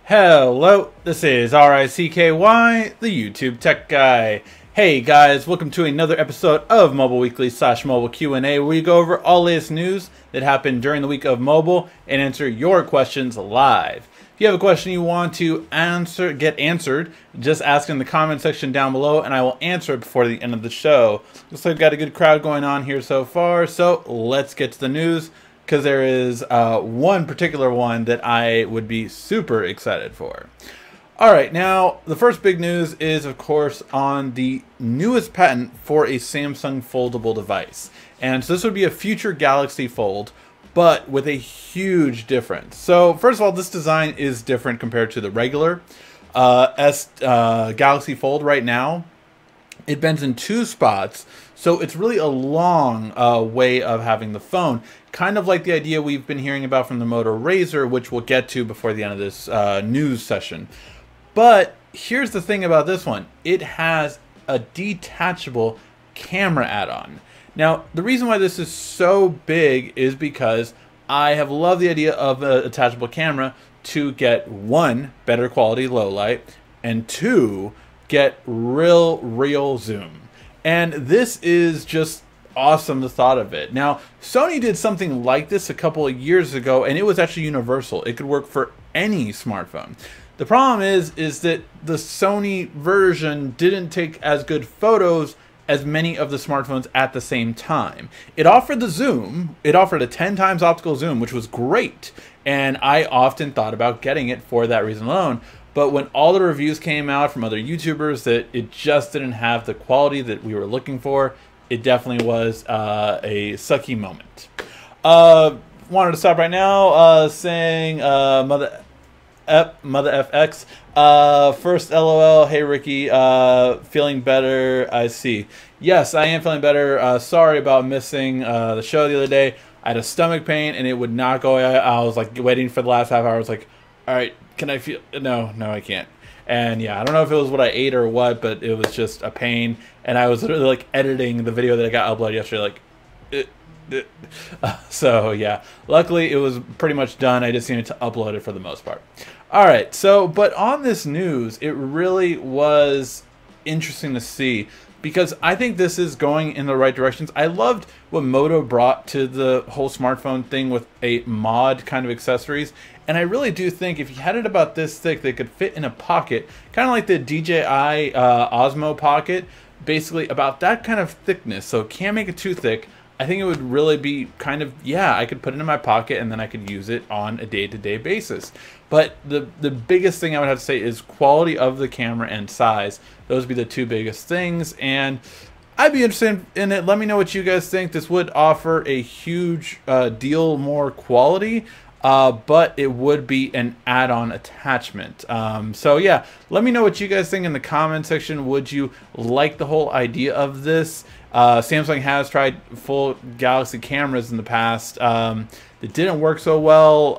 Hello, this is RICKY, the YouTube Tech Guy. Hey guys, welcome to another episode of Mobile Weekly / Mobile Q&A, where we go over all latest news that happened during the week of mobile and answer your questions live. If you have a question you want to get answered, just ask in the comment section down below and I will answer it before the end of the show. Looks like we've got a good crowd going on here so far, so let's get to the news, because there is one particular one that I would be super excited for. Alright, now the first big news is of course on the newest patent for a Samsung foldable device. And so this would be a future Galaxy Fold, but with a huge difference. So first of all, this design is different compared to the regular Galaxy Fold right now. It bends in two spots, so it's really a long way of having the phone. Kind of like the idea we've been hearing about from the Moto Razr, which we'll get to before the end of this news session. But here's the thing about this one. It has a detachable camera add-on. Now, the reason why this is so big is because I have loved the idea of a detachable camera to get, one, better quality low light, and two, get real zoom. And this is just awesome, the thought of it. Now, Sony did something like this a couple of years ago, and it was actually universal. It could work for any smartphone. The problem is that the Sony version didn't take as good photos as many of the smartphones at the same time. It offered the zoom. It offered a 10 times optical zoom, which was great. And I often thought about getting it for that reason alone. But when all the reviews came out from other YouTubers that it just didn't have the quality that we were looking for, it definitely was a sucky moment. Wanted to stop right now saying Mother FX. First LOL, hey Ricky, feeling better, I see. Yes, I am feeling better. Sorry about missing the show the other day. I had a stomach pain and it would not go away. I was like waiting for the last half hour. I was like, alright, can I feel? No, I can't. And yeah, I don't know if it was what I ate or what, but it was just a pain. And I was literally like editing the video that I got uploaded yesterday, like, so yeah, luckily it was pretty much done. I just needed to upload it for the most part. Alright, so, but on this news, it really was interesting to see, because I think this is going in the right directions. I loved what Moto brought to the whole smartphone thing with a mod kind of accessories. And I really do think if you had it about this thick, they could fit in a pocket, kind of like the DJI Osmo Pocket, basically about that kind of thickness. So it can't make it too thick. I think it would really be kind of, yeah, I could put it in my pocket and then I could use it on a day-to-day basis. But the biggest thing I would have to say is quality of the camera and size. Those would be the two biggest things. And I'd be interested in it. Let me know what you guys think. This would offer a huge deal more quality. But it would be an add-on attachment. So yeah, let me know what you guys think in the comment section. Would you like the whole idea of this? Samsung has tried full Galaxy cameras in the past. It didn't work so well.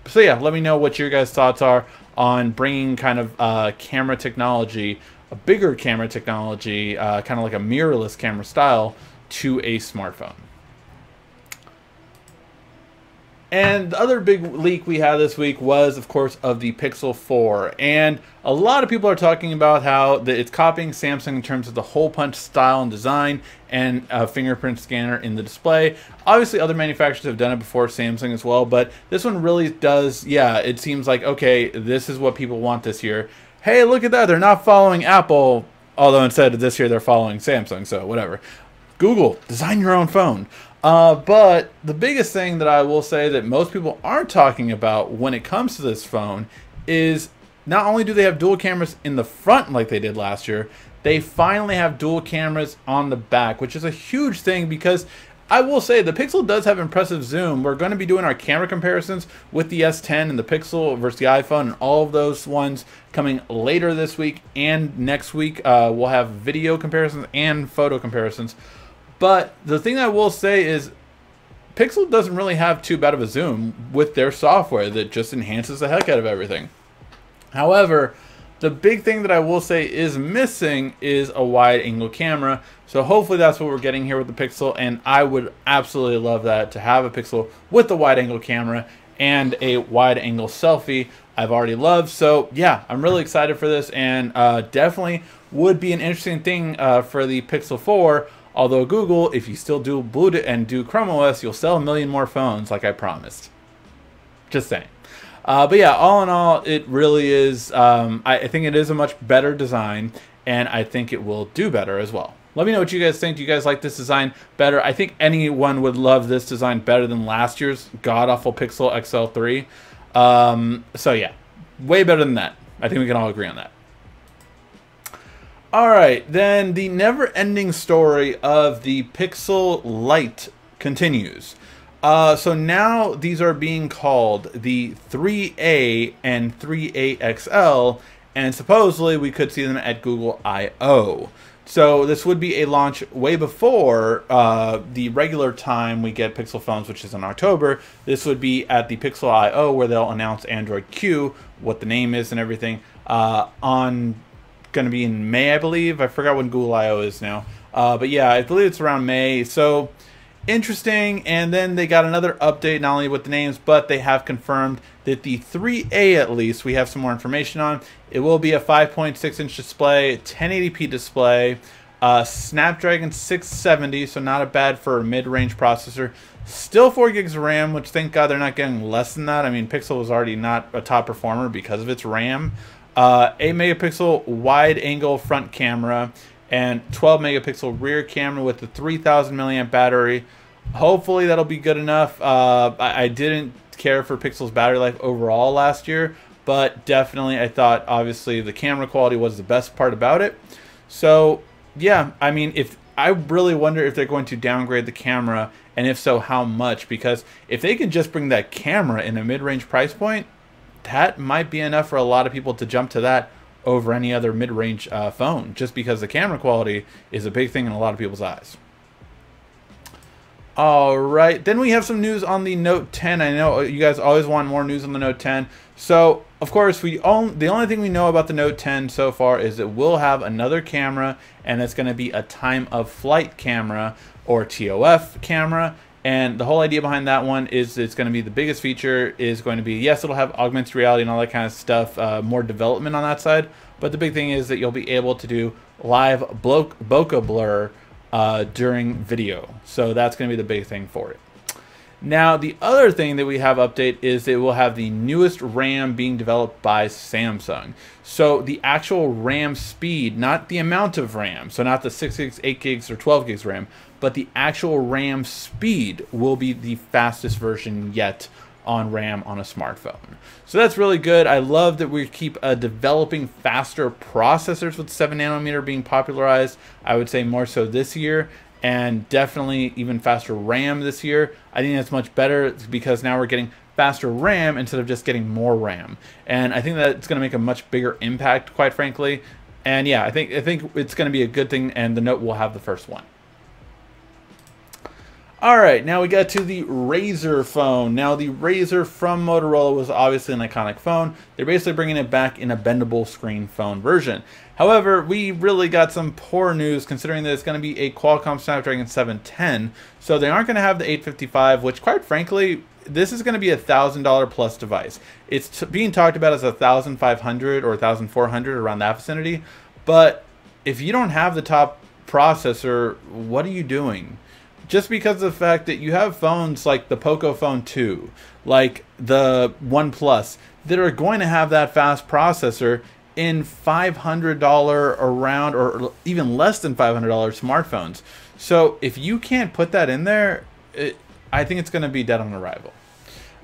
So yeah, let me know what your guys' thoughts are on bringing kind of camera technology, a bigger camera technology, kind of like a mirrorless camera style, to a smartphone. And the other big leak we had this week was, of course, of the Pixel 4. And a lot of people are talking about how it's copying Samsung in terms of the hole punch style and design and a fingerprint scanner in the display. Obviously, other manufacturers have done it before, Samsung as well. But this one really does, yeah, it seems like, okay, this is what people want this year. Hey, look at that. They're not following Apple. Although instead of this year, they're following Samsung. So whatever. Google, design your own phone. But the biggest thing that I will say that most people aren't talking about when it comes to this phone is not only do they have dual cameras in the front like they did last year, they finally have dual cameras on the back, which is a huge thing because I will say the Pixel does have impressive zoom. We're going to be doing our camera comparisons with the S10 and the Pixel versus the iPhone, and all of those ones coming later this week and next week. We'll have video comparisons and photo comparisons. But the thing I will say is Pixel doesn't really have too bad of a zoom with their software that just enhances the heck out of everything. However, the big thing that I will say is missing is a wide angle camera. So hopefully that's what we're getting here with the Pixel, and I would absolutely love that, to have a Pixel with a wide angle camera and a wide angle selfie I've already loved. So yeah, I'm really excited for this, and definitely would be an interesting thing for the Pixel 4. Although Google, if you still do Bluetooth and do Chrome OS, you'll sell 1 million more phones like I promised. Just saying. But yeah, all in all, it really is, I think it is a much better design, and I think it will do better as well. Let me know what you guys think. Do you guys like this design better? I think anyone would love this design better than last year's god-awful Pixel XL3. So yeah, way better than that. I think we can all agree on that. All right, then the never-ending story of the Pixel Lite continues. So now these are being called the 3A and 3A XL, and supposedly we could see them at Google I/O. So this would be a launch way before the regular time we get Pixel phones, which is in October. This would be at the Pixel I/O, where they'll announce Android Q, what the name is and everything, on going to be in May, I believe. I forgot when Google I/O is now. But yeah, I believe it's around May. So interesting. And then they got another update, not only with the names, but they have confirmed that the 3A, at least, we have some more information on. It will be a 5.6-inch display, 1080p display, Snapdragon 670, so not a bad for a mid-range processor. Still 4 gigs of RAM, which thank God they're not getting less than that. I mean, Pixel was already not a top performer because of its RAM. 8 megapixel wide angle front camera and 12 megapixel rear camera with the 3000 milliamp battery. Hopefully that'll be good enough. I didn't care for Pixel's battery life overall last year, but definitely I thought obviously the camera quality was the best part about it. So yeah, I mean, I really wonder if they're going to downgrade the camera, and if so, how much, because if they can just bring that camera in a mid-range price point, that might be enough for a lot of people to jump to that over any other mid-range phone, just because the camera quality is a big thing in a lot of people's eyes. All right, then we have some news on the Note 10. I know you guys always want more news on the Note 10. So, of course, the only thing we know about the Note 10 so far is it will have another camera, and it's going to be a time-of-flight camera, or TOF camera. And the whole idea behind that one is it's going to be the biggest feature is going to be, yes, it'll have augmented reality and all that kind of stuff, more development on that side. But the big thing is that you'll be able to do live bokeh blur during video. So that's going to be the big thing for it. Now, the other thing that we have update is it will have the newest RAM being developed by Samsung. So the actual RAM speed, not the amount of RAM, so not the 6 gigs, 8 gigs, or 12 gigs RAM, but the actual RAM speed will be the fastest version yet on RAM on a smartphone. So that's really good. I love that we keep developing faster processors with 7 nanometer being popularized. I would say more so this year, and definitely even faster RAM this year. I think that's much better because now we're getting faster RAM instead of just getting more RAM. And I think that it's going to make a much bigger impact, quite frankly. And yeah, I think it's going to be a good thing, and the Note will have the first one. All right, now we got to the Razr phone. Now, the Razr from Motorola was obviously an iconic phone. They're basically bringing it back in a bendable screen phone version. However, we really got some poor news considering that it's going to be a Qualcomm Snapdragon 710. So they aren't going to have the 855, which quite frankly, this is going to be a $1,000 plus device. It's being talked about as 1,500 or 1,400 around that vicinity. But if you don't have the top processor, what are you doing? Just because of the fact that you have phones like the Poco Phone 2, like the OnePlus, that are going to have that fast processor in $500 around, or even less than $500 smartphones. So if you can't put that in there, I think it's going to be dead on arrival.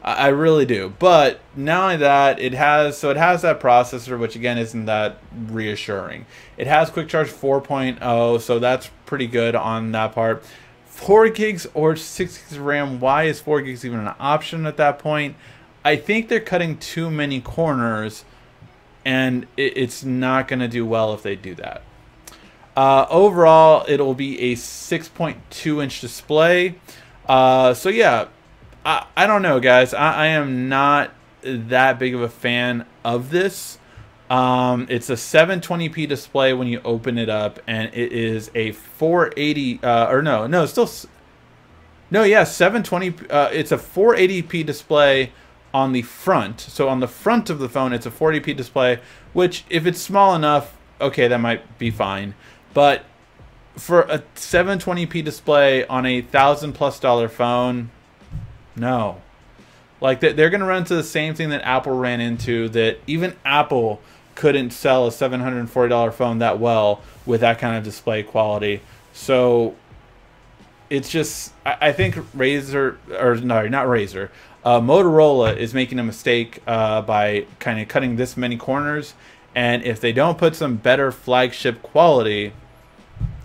I really do. But not only that, it has that processor, which again isn't that reassuring. It has Quick Charge 4.0, so that's pretty good on that part. 4 gigs or 6 gigs of RAM. Why is 4 gigs even an option at that point? I think they're cutting too many corners, and it's not going to do well if they do that. Overall, it'll be a 6.2-inch display. So yeah, I don't know, guys. I am not that big of a fan of this. It's a 720p display when you open it up, and it is a 480 720. It's a 480p display on the front. So on the front of the phone, it's a 40p display, which if it's small enough, okay, that might be fine. But for a 720p display on a $1,000+ phone, no. Like, they're going to run into the same thing that Apple ran into, that even Apple couldn't sell a $740 phone that well with that kind of display quality. So it's just, I think Razer, or no, not Razer, Motorola is making a mistake by kind of cutting this many corners. And if they don't put some better flagship quality,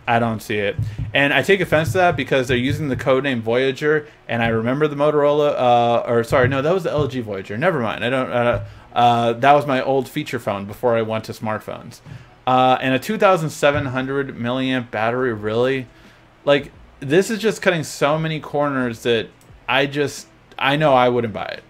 I don't see it. And I take offense to that because they're using the codename Voyager, and I remember the Motorola, or sorry, no, that was the LG Voyager. Never mind. I don't. That was my old feature phone before I went to smartphones. And a 2,700 milliamp battery, really? Like, this is just cutting so many corners that I know I wouldn't buy it.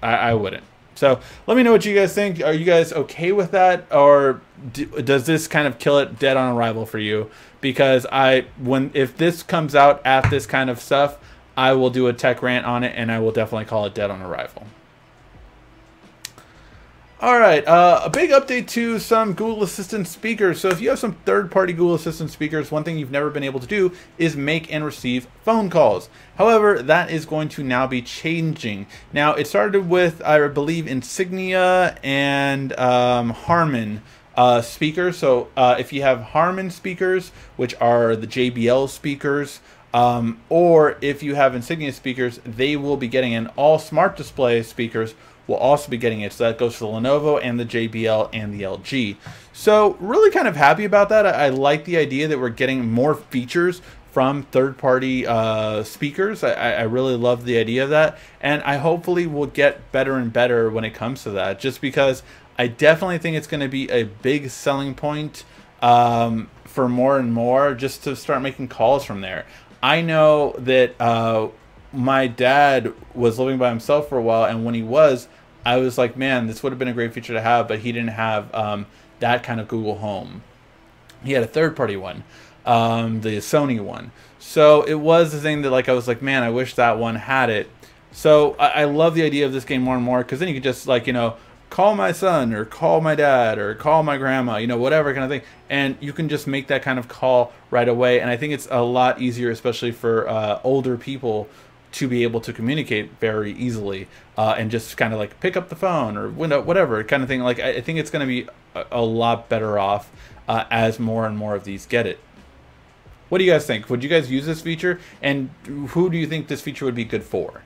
I wouldn't. So let me know what you guys think. Are you guys okay with that, or does this kind of kill it dead on arrival for you? Because if this comes out at this kind of stuff, I will do a tech rant on it, and I will definitely call it dead on arrival. All right, a big update to some Google Assistant speakers. So if you have some third-party Google Assistant speakers, one thing you've never been able to do is make and receive phone calls. However, that is going to now be changing. Now, it started with, I believe, Insignia and Harman speakers. So if you have Harman speakers, which are the JBL speakers, or if you have Insignia speakers, they will be getting in. All smart display speakers will also be getting it. So that goes for the Lenovo and the JBL and the LG. So really kind of happy about that. I like the idea that we're getting more features from third-party speakers. I really love the idea of that. And I hopefully will get better and better when it comes to that, just because I definitely think it's going to be a big selling point for more and more, just to start making calls from there. I know that my dad was living by himself for a while, and when he was, I was like, man, this would have been a great feature to have, but he didn't have that kind of Google Home. He had a third-party one, the Sony one. So it was the thing that, like, I was like, man, I wish that one had it. So I love the idea of this game more and more, because then you can just, like, you know, call my son, or call my dad, or call my grandma, you know, whatever kind of thing. And you can just make that kind of call right away. And I think it's a lot easier, especially for older people, to be able to communicate very easily and just kind of like pick up the phone or whatever kind of thing. Like, I think it's going to be a lot better off as more and more of these get it. What do you guys think? Would you guys use this feature? And who do you think this feature would be good for?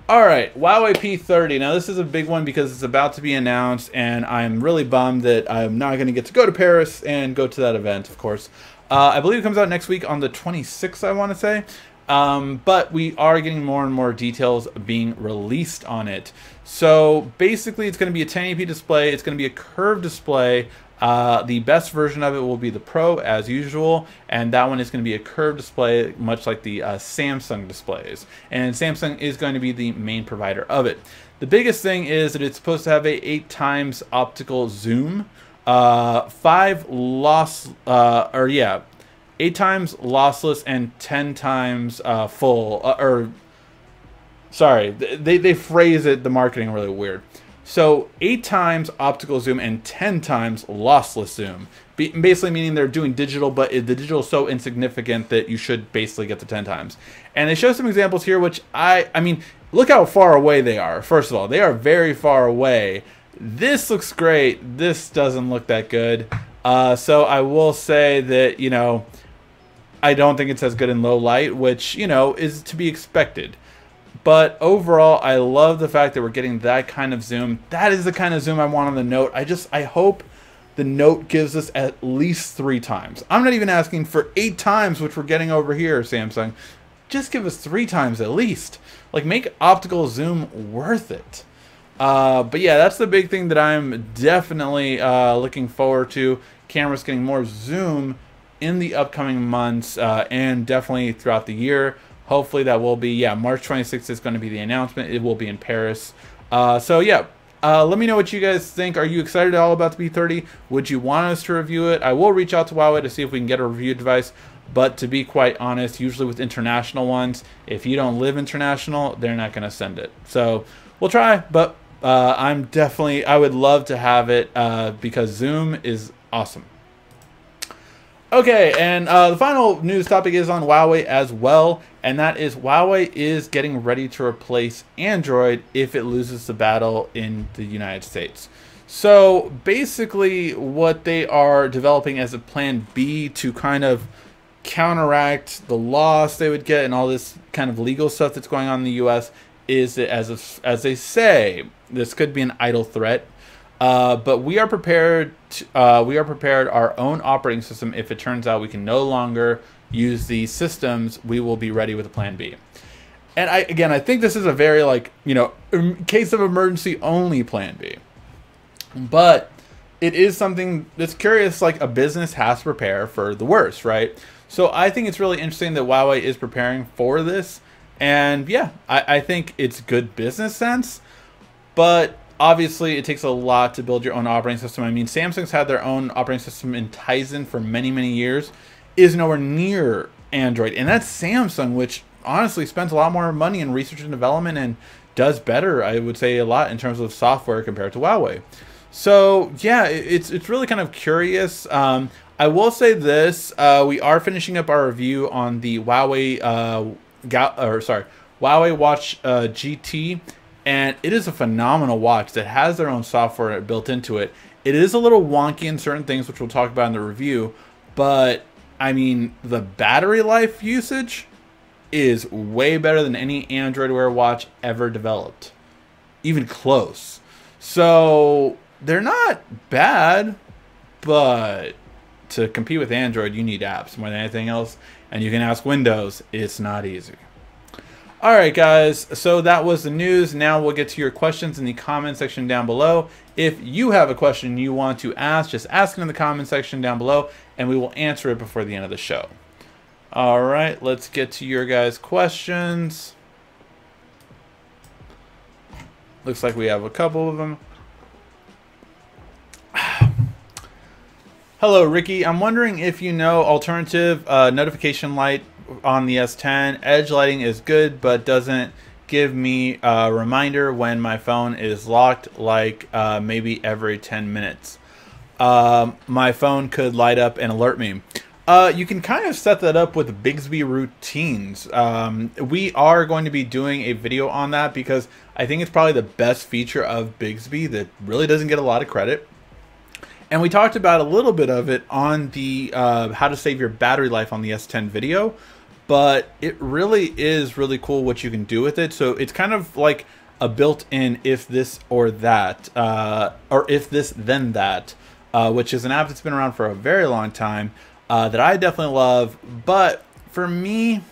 All right, Wow Ep239. Now, this is a big one because it's about to be announced, and I'm really bummed that I'm not going to get to go to Paris and go to that event, of course. I believe it comes out next week on the 26th, I want to say. But we are getting more and more details being released on it. So basically, it's going to be a 1080p display. It's going to be a curved display. The best version of it will be the Pro, as usual, and that one is going to be a curved display, much like the Samsung displays. And Samsung is going to be the main provider of it. The biggest thing is that it's supposed to have a 8x optical zoom, 8 times lossless and 10 times full, sorry, they phrase it, the marketing really weird. So 8 times optical zoom and 10 times lossless zoom. Basically meaning they're doing digital, but the digital is so insignificant that you should basically get the 10 times. And they show some examples here, which I mean, look how far away they are. First of all, they are very far away. This looks great. This doesn't look that good. So I will say that, you know, I don't think it's as good in low light, which, you know, is to be expected. But overall, I love the fact that we're getting that kind of zoom. That is the kind of zoom I want on the Note. I hope the Note gives us at least 3 times. I'm not even asking for 8 times, which we're getting over here, Samsung. Just give us 3 times at least. Like, make optical zoom worth it. But yeah, that's the big thing that I'm definitely looking forward to. Cameras getting more zoom in the upcoming months and definitely throughout the year. Hopefully that will be, yeah, March 26th is going to be the announcement. It will be in Paris. So yeah, let me know what you guys think. Are you excited at all about the P30? Would you want us to review it? I will reach out to Huawei to see if we can get a review device. But to be quite honest, usually with international ones, if you don't live international, they're not going to send it. So we'll try, but I would love to have it because Zoom is awesome. Okay, and the final news topic is on Huawei as well, and that is Huawei is getting ready to replace Android if it loses the battle in the United States. So basically what they are developing as a plan B to kind of counteract the loss they would get and all this kind of legal stuff that's going on in the US is that as they say, this could be an idle threat. But we are prepared. We are prepared our own operating system. If it turns out we can no longer use these systems, we will be ready with a plan B. And I think this is a very case of emergency only plan B. But it is something that's curious. Like a business has to prepare for the worst, right? So I think it's really interesting that Huawei is preparing for this. And yeah, I think it's good business sense, but obviously, it takes a lot to build your own operating system. I mean, Samsung's had their own operating system in Tizen for many, many years. Is nowhere near Android. And that's Samsung, which honestly spends a lot more money in research and development and does better, I would say, a lot in terms of software compared to Huawei. So, yeah, it's really kind of curious. I will say this. We are finishing up our review on the Huawei, Huawei Watch GT. And it is a phenomenal watch that has their own software built into it. It is a little wonky in certain things, which we'll talk about in the review. But, I mean, the battery life usage is way better than any Android Wear watch ever developed. Even close. So, they're not bad. But to compete with Android, you need apps more than anything else. And you can ask Windows. It's not easy. Alright guys, so that was the news. Now we'll get to your questions in the comment section down below. If you have a question you want to ask, just ask it in the comment section down below and we will answer it before the end of the show. Alright, let's get to your guys' questions. Looks like we have a couple of them. Hello Ricky, I'm wondering if you know alternative notification light on the S10. Edge lighting is good, but doesn't give me a reminder when my phone is locked, like maybe every 10 minutes. My phone could light up and alert me. You can kind of set that up with Bixby routines. We are going to be doing a video on that because I think it's probably the best feature of Bixby that really doesn't get a lot of credit. And we talked about a little bit of it on the how to save your battery life on the S10 video. But it really is really cool what you can do with it. So it's kind of like a built-in if this or that, or if this then that, which is an app that's been around for a very long time that I definitely love. But for me,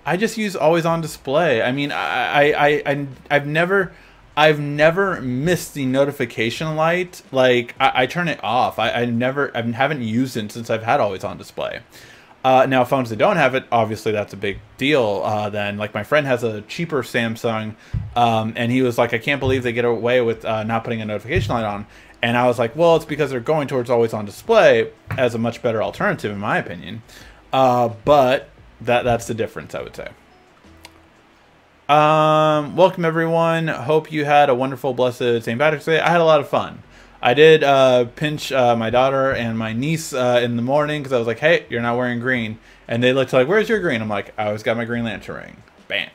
I just use always on display. I mean, I've never missed the notification light. Like I turn it off. I haven't used it since I've had always on display. Now, phones that don't have it, obviously that's a big deal. Then, like my friend has a cheaper Samsung, and he was like, "I can't believe they get away with not putting a notification light on." And I was like, "Well, it's because they're going towards always on display as a much better alternative, in my opinion." But that's the difference, I would say. Welcome everyone. Hope you had a wonderful, blessed St. Patrick's Day. I had a lot of fun. I did pinch my daughter and my niece in the morning because I was like, "Hey, you're not wearing green," and they looked like, "Where's your green?" I'm like, "I always got my Green Lantern ring." Bam.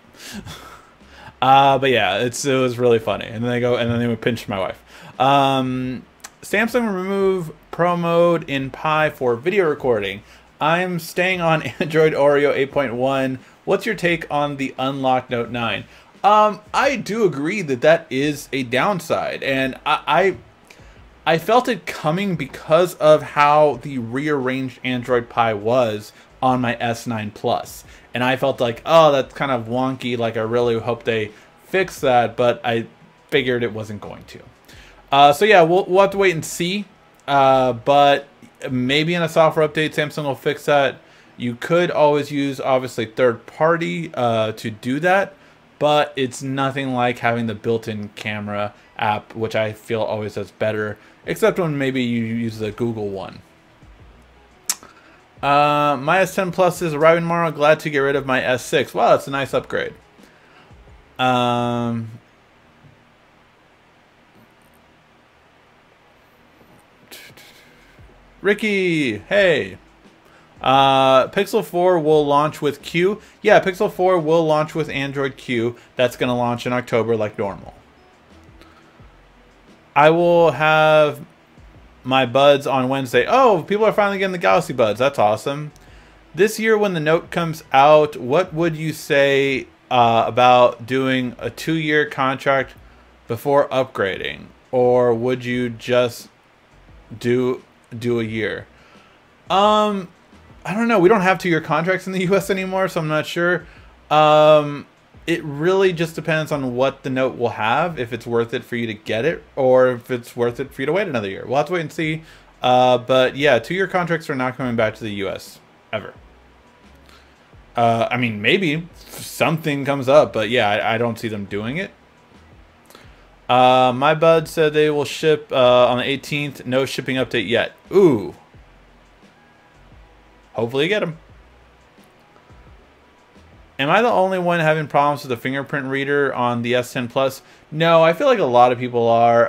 But yeah, it was really funny. And then they would pinch my wife. Samsung remove Pro mode in Pi for video recording. I'm staying on Android Oreo 8.1. What's your take on the unlocked Note 9? I do agree that is a downside, and I felt it coming because of how the rearranged Android Pie was on my S9 Plus. And I felt like, oh, that's kind of wonky. Like, I really hope they fix that, but I figured it wasn't going to. So yeah, we'll have to wait and see. But maybe in a software update, Samsung will fix that. You could always use, obviously, third party to do that. But it's nothing like having the built-in camera app, which I feel always does better, except when maybe you use the Google one. My S10 Plus is arriving tomorrow. Glad to get rid of my S6. Wow, that's a nice upgrade. Ricky, hey. Pixel 4 will launch with Q. Yeah, Pixel 4 will launch with Android Q. That's going to launch in October like normal. I will have my buds on Wednesday. Oh, people are finally getting the Galaxy Buds. That's awesome. This year when the Note comes out, what would you say about doing a 2-year contract before upgrading? Or would you just do a year? I don't know. We don't have 2-year contracts in the US anymore, so I'm not sure. It really just depends on what the Note will have, if it's worth it for you to get it, or if it's worth it for you to wait another year. We'll have to wait and see. But yeah, 2-year contracts are not coming back to the US ever. I mean, maybe something comes up, but yeah, I don't see them doing it. My bud said they will ship on the 18th. No shipping update yet. Ooh. Hopefully you get them. Am I the only one having problems with the fingerprint reader on the S10 Plus? No, I feel like a lot of people are.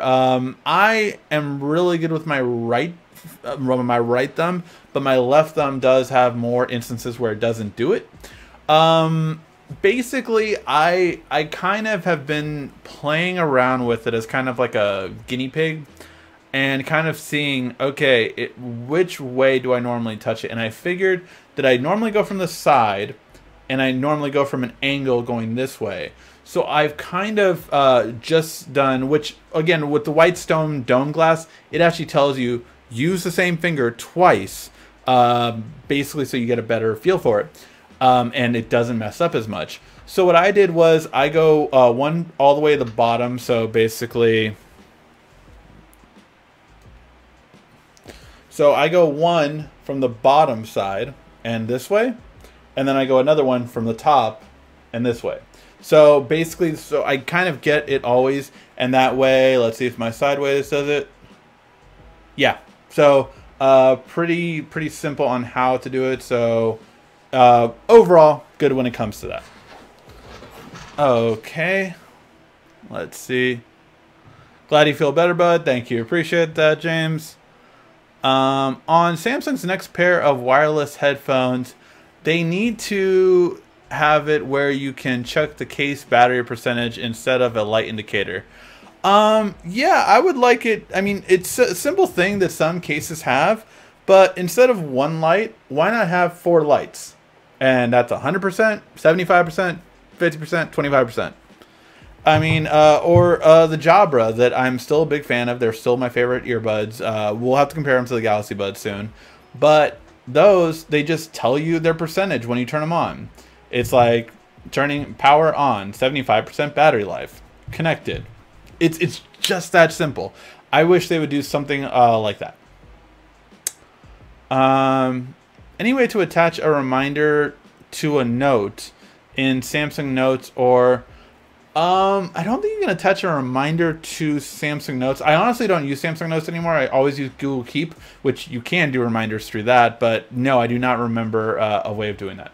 I am really good with my right thumb, but my left thumb does have more instances where it doesn't do it. Basically, I kind of have been playing around with it as kind of like a guinea pig, and kind of seeing, okay, which way do I normally touch it? And I figured that I normally go from the side, and I normally go from an angle going this way. So I've kind of just done, which again, with the white stone dome glass, it actually tells you use the same finger twice, basically so you get a better feel for it. And it doesn't mess up as much. So what I did was I go one all the way to the bottom. So basically, I go one from the bottom side and this way, and then I go another one from the top and this way. So basically, so I kind of get it always, and that way, let's see if my sideways does it. Yeah. So pretty simple on how to do it. So overall, good when it comes to that. Okay. Let's see. Glad you feel better, bud. Thank you. Appreciate that, James. On Samsung's next pair of wireless headphones, they need to have it where you can check the case battery percentage instead of a light indicator. Yeah, I would like it. I mean, it's a simple thing that some cases have, but instead of one light, why not have 4 lights? And that's 100%, 75%, 50%, 25%. I mean, or the Jabra that I'm still a big fan of. They're still my favorite earbuds. We'll have to compare them to the Galaxy Buds soon. But those, they just tell you their percentage when you turn them on. It's like turning power on, 75% battery life, connected. It's just that simple. I wish they would do something like that. Any way to attach a reminder to a note in Samsung Notes, or I don't think you can attach a reminder to Samsung Notes. I honestly don't use Samsung Notes anymore. I always use Google Keep, which you can do reminders through that, but no, I do not remember a way of doing that.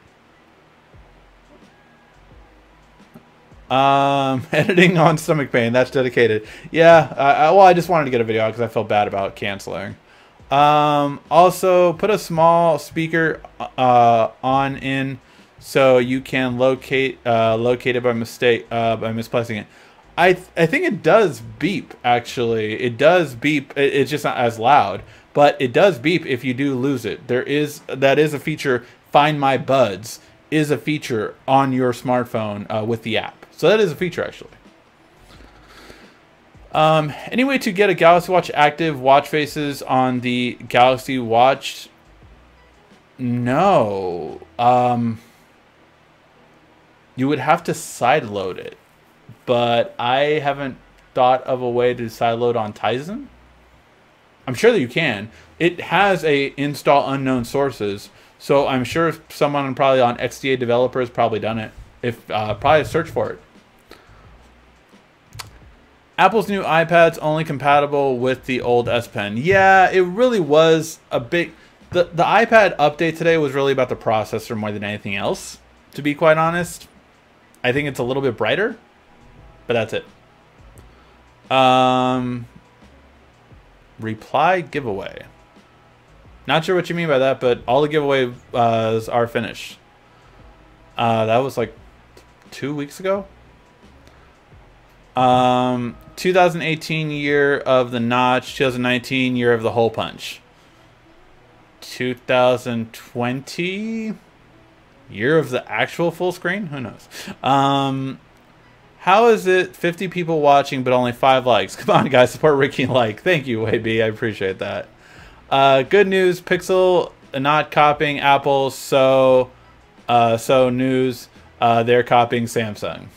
Editing on stomach pain, that's dedicated. Yeah, well, I just wanted to get a video out because I felt bad about canceling. Also, put a small speaker on in so you can locate it by mistake, by misplacing it. I think it does beep, actually. It does beep. It's just not as loud, but it does beep if you do lose it. That is a feature. Find My Buds is a feature on your smartphone with the app. So that is a feature, actually. Any way to get a Galaxy Watch active watch faces on the Galaxy Watch? No. You would have to sideload it, but I haven't thought of a way to sideload on Tizen. I'm sure that you can. It has a install unknown sources, so I'm sure someone probably on XDA developer has probably done it. If probably search for it. Apple's new iPad's only compatible with the old S Pen. Yeah, it really was a big... The iPad update today was really about the processor more than anything else, to be quite honest. I think it's a little bit brighter, but that's it. Reply giveaway. Not sure what you mean by that, but all the giveaways are finished. That was like 2 weeks ago. 2018 year of the notch, 2019 year of the hole punch. 2020 year of the actual full screen? Who knows? How is it 50 people watching but only 5 likes? Come on, guys, support Ricky and like. Thank you, WayB. I appreciate that. Good news, Pixel not copying Apple, so news, they're copying Samsung.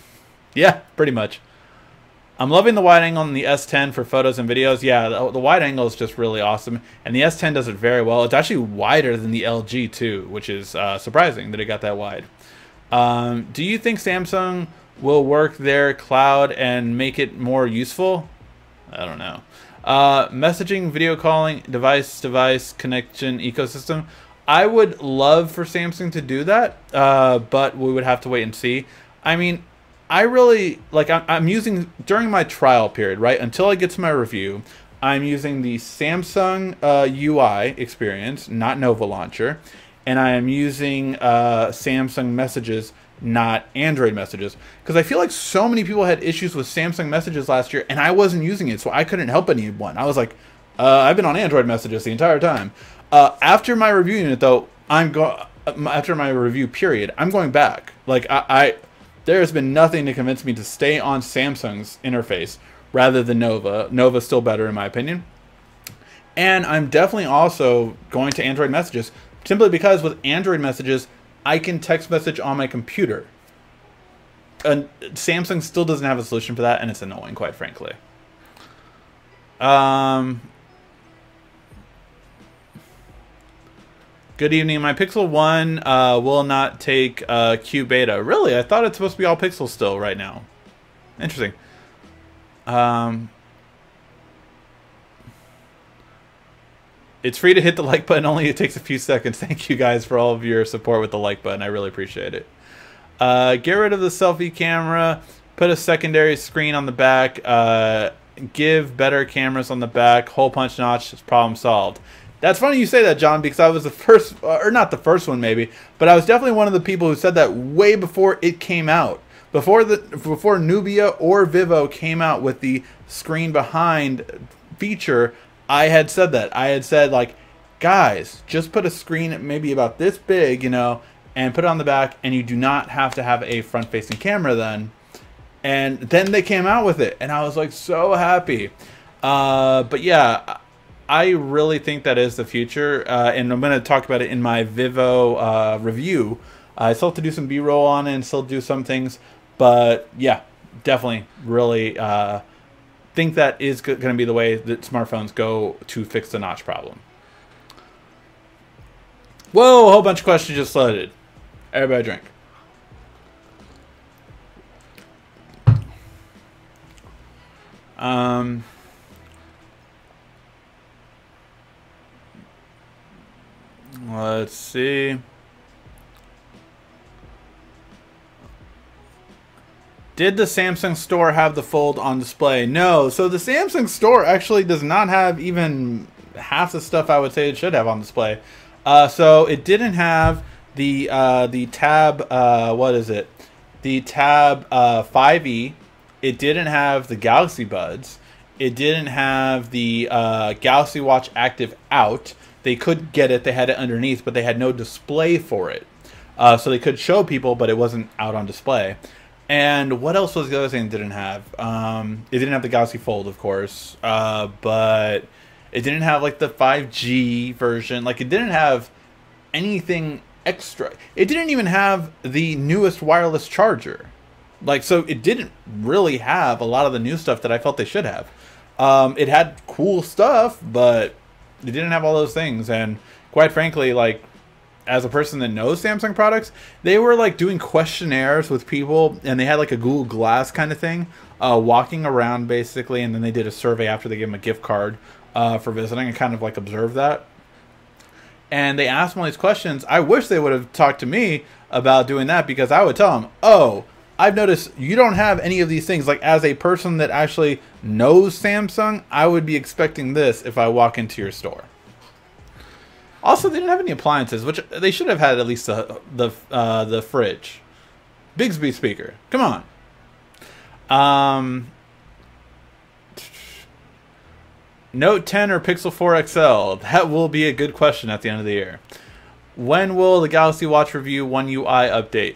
Yeah, pretty much. I'm loving the wide angle on the S10 for photos and videos. Yeah, the wide angle is just really awesome, and the S10 does it very well. It's actually wider than the LG too, which is surprising that it got that wide. Do you think Samsung will work their cloud and make it more useful? I don't know. Messaging, video calling, device connection ecosystem. I would love for Samsung to do that, but we would have to wait and see. I mean, I really, like, I'm using, during my trial period, right, until I get to my review, I'm using the Samsung UI experience, not Nova Launcher, and I am using Samsung Messages, not Android Messages, because I feel like so many people had issues with Samsung Messages last year, and I wasn't using it, so I couldn't help anyone. I was like, I've been on Android Messages the entire time. After my review unit, though, after my review period, I'm going back. Like, there has been nothing to convince me to stay on Samsung's interface rather than Nova. Nova's still better in my opinion. And I'm definitely also going to Android Messages, simply because with Android Messages, I can text message on my computer. And Samsung still doesn't have a solution for that, and it's annoying, quite frankly. Good evening. My Pixel 1 will not take Q beta. Really? I thought it's supposed to be all Pixel still right now. Interesting. It's free to hit the like button. Only it takes a few seconds. Thank you guys for all of your support with the like button. I really appreciate it. Get rid of the selfie camera. Put a secondary screen on the back. Give better cameras on the back. Hole punch notch. Problem solved. That's funny you say that, John, because I was the first, or not the first one maybe, but I was definitely one of the people who said that way before it came out. Before Nubia or Vivo came out with the screen behind feature, I had said that. I had said, like, guys, just put a screen maybe about this big, you know, and put it on the back, and you do not have to have a front-facing camera then. And then they came out with it, and I was, like, so happy. But yeah, I really think that is the future, and I'm going to talk about it in my Vivo review. I still have to do some B-roll on it and still do some things, but yeah, definitely really think that is going to be the way that smartphones go to fix the notch problem. Whoa, a whole bunch of questions just loaded. Everybody drink. Let's see. Did the Samsung store have the Fold on display? No. So the Samsung store actually does not have even half the stuff I would say it should have on display. So it didn't have the Tab, what is it? The Tab 5e. It didn't have the Galaxy Buds. It didn't have the Galaxy Watch Active out. They could get it. They had it underneath, but they had no display for it. So they could show people, but it wasn't out on display. And what else was the other thing it didn't have? It didn't have the Galaxy Fold, of course. But it didn't have, like, the 5G version. Like, it didn't have anything extra. It didn't even have the newest wireless charger. Like, so it didn't really have a lot of the new stuff that I felt they should have. It had cool stuff, but it didn't have all those things. And quite frankly, like, as a person that knows Samsung products, they were like doing questionnaires with people, and they had like a Google Glass kind of thing, walking around basically, and then they did a survey after they gave them a gift card for visiting, and kind of like observed that. and they ask them all these questions. I wish they would have talked to me about doing that, because I would tell them, oh, I've noticed you don't have any of these things. Like, as a person that actually knows Samsung, I would be expecting this if I walk into your store. Also, they didn't have any appliances, which they should have had. At least the fridge. Bigsby speaker. Come on. Note 10 or Pixel 4 XL? That will be a good question at the end of the year. When will the Galaxy Watch review One UI update?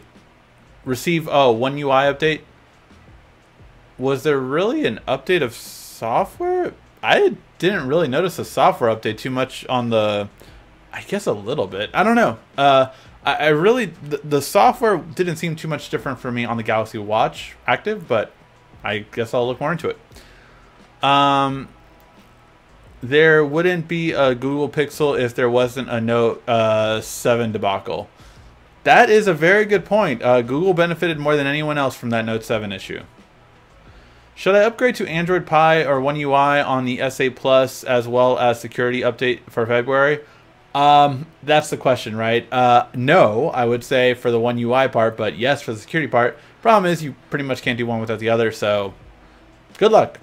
Receive, One UI update? Was there really an update of software? I didn't really notice a software update too much on the... I guess a little bit. I don't know. I really... The software didn't seem too much different for me on the Galaxy Watch Active, but I guess I'll look more into it. There wouldn't be a Google Pixel if there wasn't a Note 7 debacle. That is a very good point. Google benefited more than anyone else from that Note 7 issue. Should I upgrade to Android Pie or One UI on the S8 Plus as well as security update for February? That's the question, right? No, I would say for the One UI part, but yes for the security part. Problem is you pretty much can't do one without the other, so good luck.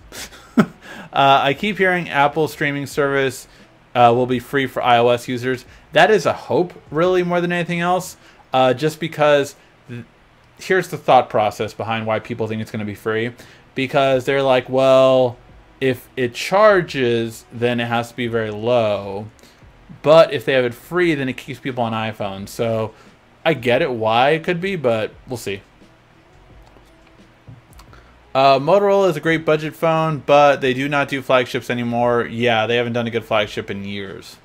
I keep hearing Apple streaming service will be free for iOS users. That is a hope, really, more than anything else. Just because here's the thought process behind why people think it's going to be free. Because they're like, well, if it charges, then it has to be very low. But if they have it free, then it keeps people on iPhone. So I get it why it could be, but we'll see. Motorola is a great budget phone, but they do not do flagships anymore. Yeah, they haven't done a good flagship in years.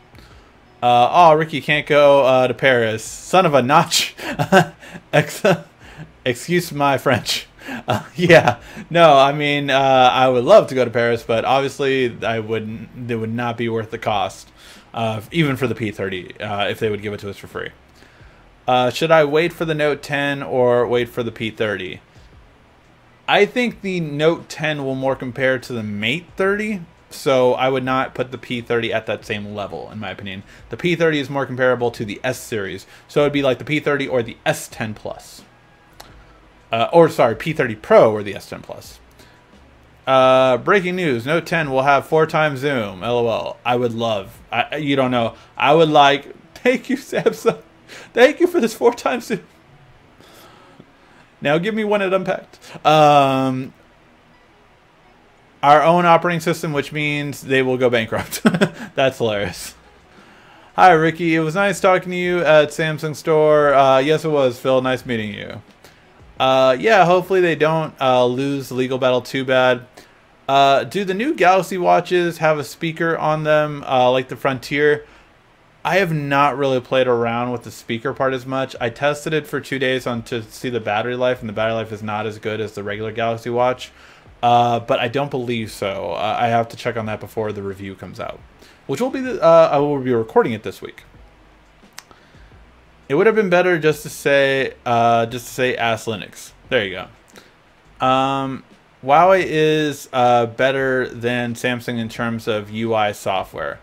Oh, Ricky can't go to Paris. Son of a notch. Excuse my French. Yeah, no, I mean, I would love to go to Paris, but obviously I wouldn't. It would not be worth the cost, even for the P30, if they would give it to us for free. Should I wait for the Note 10 or wait for the P30? I think the Note 10 will more compare to the Mate 30, so I would not put the P30 at that same level, in my opinion. The P30 is more comparable to the S series, so it would be like the P30 or the S10 Plus. Or, sorry, P30 Pro or the S10 Plus. Breaking news, Note 10 will have 4x zoom, LOL. I would love, you don't know, I would like, thank you, Samsung. Thank you for this 4x zoom. Now give me one at Unpacked. Our own operating system, which means they will go bankrupt. That's hilarious. Hi, Ricky. It was nice talking to you at Samsung store. Yes, it was, Phil. Nice meeting you. Yeah, hopefully they don't lose the legal battle too bad. Do the new Galaxy watches have a speaker on them like the Frontier? I have not really played around with the speaker part as much. I tested it for 2 days to see the battery life, and the battery life is not as good as the regular Galaxy Watch. But I don't believe so. I have to check on that before the review comes out, which will be I will be recording it this week. It would have been better just to say Ask Linux. There you go. Huawei is better than Samsung in terms of UI software.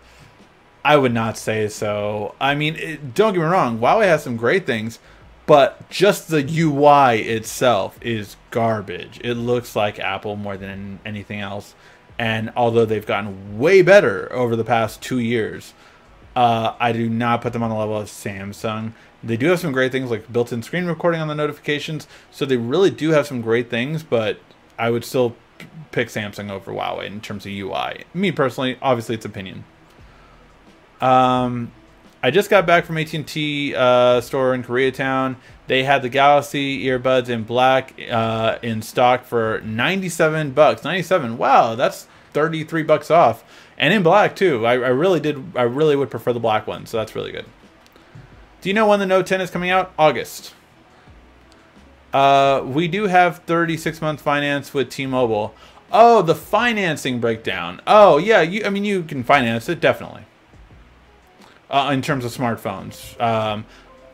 I would not say so. I mean, don't get me wrong. Huawei has some great things, but just the UI itself is garbage. It looks like Apple more than anything else. And although they've gotten way better over the past 2 years, I do not put them on the level of Samsung. They do have some great things like built-in screen recording on the notifications. So they really do have some great things, but I would still pick Samsung over Huawei in terms of UI. Me personally, obviously it's opinion. I just got back from AT&T store in Koreatown. They had the Galaxy earbuds in black in stock for 97 bucks. 97. Wow, that's 33 bucks off. And in black too. I really would prefer the black one, so that's really good. Do you know when the Note 10 is coming out? August. We do have 36-month finance with T-Mobile. Oh, the financing breakdown. Oh, yeah, I mean you can finance it definitely. In terms of smartphones.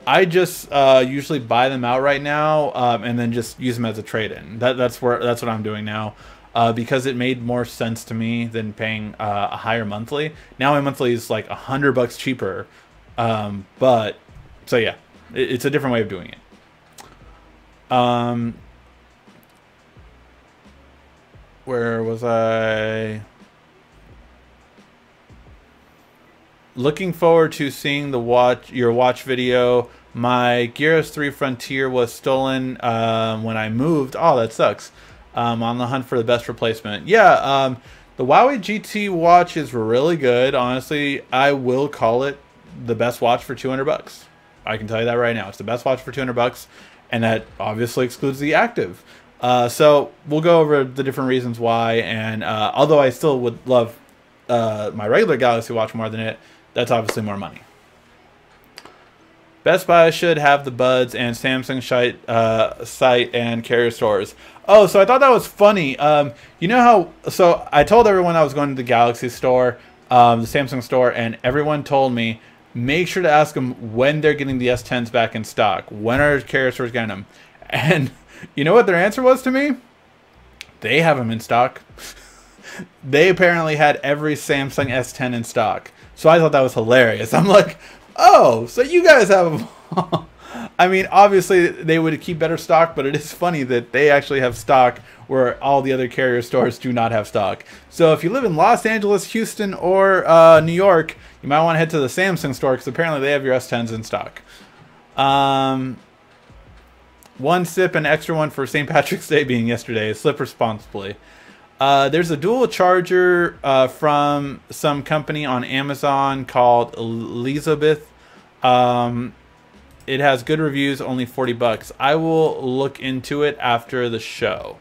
I just usually buy them outright now and then just use them as a trade-in. That's what I'm doing now because it made more sense to me than paying a higher monthly. Now my monthly is like $100 cheaper But so yeah, it's a different way of doing it. Where was I? Looking forward to seeing your watch video. My Gear S3 Frontier was stolen when I moved. Oh, that sucks. On the hunt for the best replacement. Yeah, the Huawei GT watch is really good. Honestly, I will call it the best watch for $200. I can tell you that right now. It's the best watch for $200, and that obviously excludes the active. So we'll go over the different reasons why. And although I still would love my regular Galaxy watch more than it, that's obviously more money. Best Buy should have the Buds and Samsung site and carrier stores. Oh, so I thought that was funny. You know how... So I told everyone I was going to the Galaxy store, the Samsung store, and everyone told me, make sure to ask them when they're getting the S10s back in stock. When are carrier stores getting them? And you know what their answer was to me? They have them in stock. They apparently had every Samsung S10 in stock. So I thought that was hilarious. I'm like, oh, so you guys have them. I mean, obviously they would keep better stock, but it is funny that they actually have stock where all the other carrier stores do not have stock. So if you live in Los Angeles, Houston, or New York, you might want to head to the Samsung store because apparently they have your S10s in stock. One sip and extra one for St. Patrick's Day being yesterday. Slip responsibly. There's a dual charger from some company on Amazon called Elizabeth. It has good reviews, only $40. I will look into it after the show.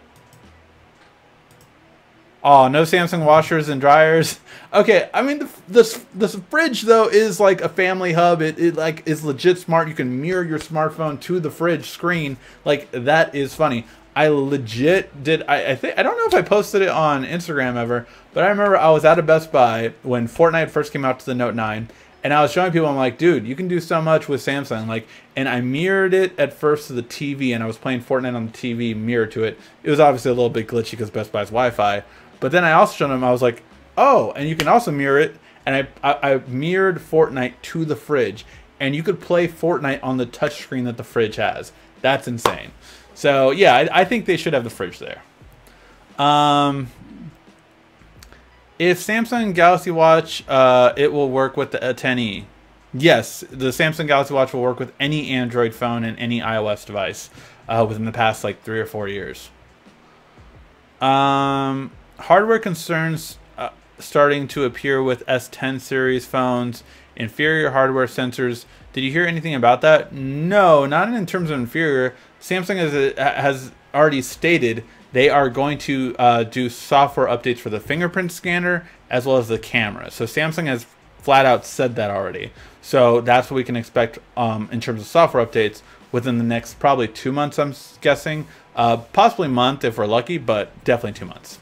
Oh, no Samsung washers and dryers. Okay, I mean this fridge though is like a family hub. It like is legit smart. You can mirror your smartphone to the fridge screen. Like that is funny. I legit did. I think I don't know if I posted it on Instagram ever, but I remember I was at a Best Buy when Fortnite first came out to the Note 9, and I was showing people. I'm like, dude, you can do so much with Samsung. Like, and I mirrored it at first to the TV, and I was playing Fortnite on the TV, mirrored to it. It was obviously a little bit glitchy because Best Buy's Wi-Fi, but then I also showed them. I was like, oh, and you can also mirror it, and I mirrored Fortnite to the fridge, and you could play Fortnite on the touchscreen that the fridge has. That's insane. So yeah, I think they should have the fridge there. If Samsung Galaxy Watch, it will work with the A10e. Yes, the Samsung Galaxy Watch will work with any Android phone and any iOS device within the past like 3 or 4 years. Hardware concerns starting to appear with S10 series phones. Inferior hardware sensors. Did you hear anything about that? No, not in terms of inferior. Samsung has already stated they are going to do software updates for the fingerprint scanner as well as the camera. So Samsung has flat out said that already. So that's what we can expect in terms of software updates within the next probably 2 months, I'm guessing. Possibly a month if we're lucky, but definitely 2 months.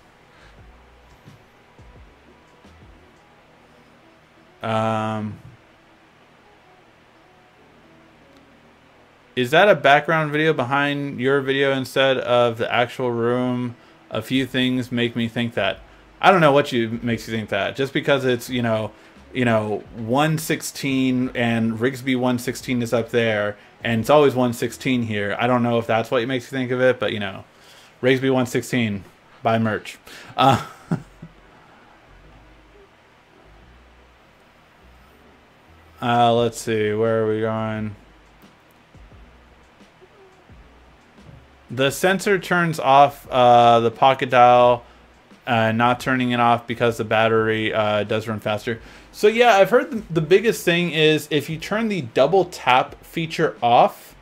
Is that a background video behind your video instead of the actual room? A few things make me think that. I don't know what makes you think that. Just because it's, you know, 116 and Rigsby 116 is up there and it's always 116 here. I don't know if that's what makes you think of it, but you know, Rigsby 116, buy merch. Let's see, where are we going? The sensor turns off the pocket dial, not turning it off because the battery does run faster. So yeah, I've heard the biggest thing is if you turn the double tap feature off,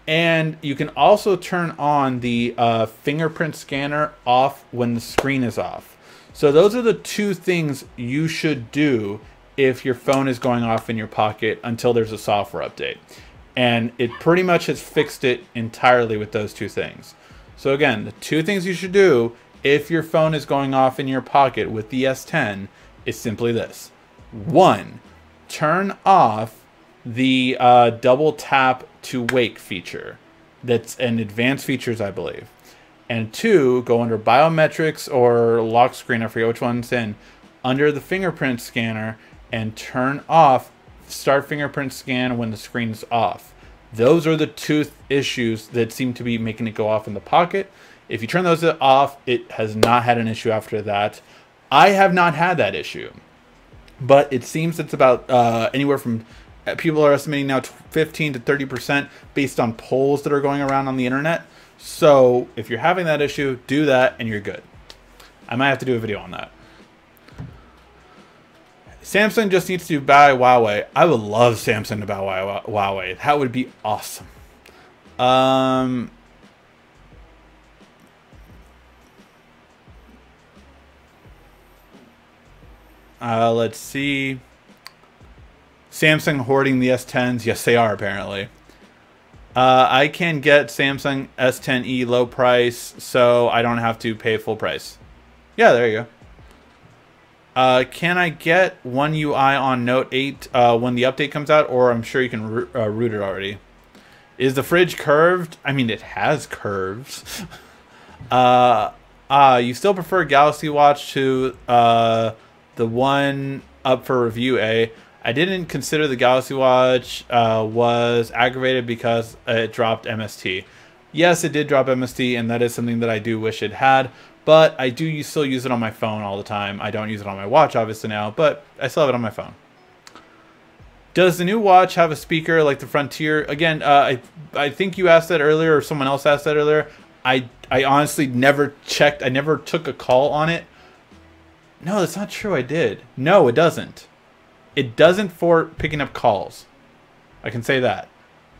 and you can also turn on the fingerprint scanner off when the screen is off. So those are the two things you should do if your phone is going off in your pocket until there's a software update. And it pretty much has fixed it entirely with those two things. So again, the two things you should do if your phone is going off in your pocket with the S10 is simply this. 1, turn off the double tap to wake feature. That's an advanced features, I believe. And 2, go under biometrics or lock screen, I forget which one's in, under the fingerprint scanner and turn off start fingerprint scan when the screen is off. Those are the two issues that seem to be making it go off in the pocket. If you turn those off, it has not had an issue after that. I have not had that issue, but it seems it's about anywhere from, people are estimating now 15 to 30% based on polls that are going around on the internet. So if you're having that issue, do that and you're good. I might have to do a video on that. Samsung just needs to buy Huawei. I would love Samsung to buy Huawei. That would be awesome. Let's see. Samsung hoarding the S10s. Yes, they are apparently. I can get Samsung S10e low price, so I don't have to pay full price. Yeah, there you go. Can I get One UI on Note 8 when the update comes out, or I'm sure you can root it already? Is the fridge curved? I mean, it has curves. You still prefer Galaxy Watch to the one up for review, eh? I didn't consider the Galaxy Watch was aggravated because it dropped MST. Yes, it did drop MST, and that is something that I do wish it had. But I do still use it on my phone all the time. I don't use it on my watch, obviously, now, but I still have it on my phone. Does the new watch have a speaker like the Frontier? Again, I think you asked that earlier, or someone else asked that earlier. I honestly never checked. I never took a call on it. No, that's not true. I did. No, it doesn't. It doesn't for picking up calls. I can say that.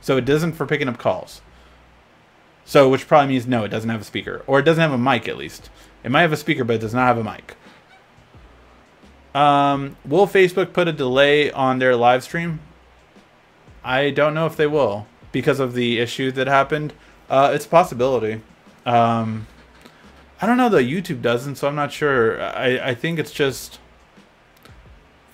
So it doesn't for picking up calls. So, which probably means no, it doesn't have a speaker. Or it doesn't have a mic, at least. It might have a speaker, but it does not have a mic. Will Facebook put a delay on their live stream? I don't know if they will, because of the issue that happened. It's a possibility. I don't know, though. YouTube doesn't, so I'm not sure. I think it's just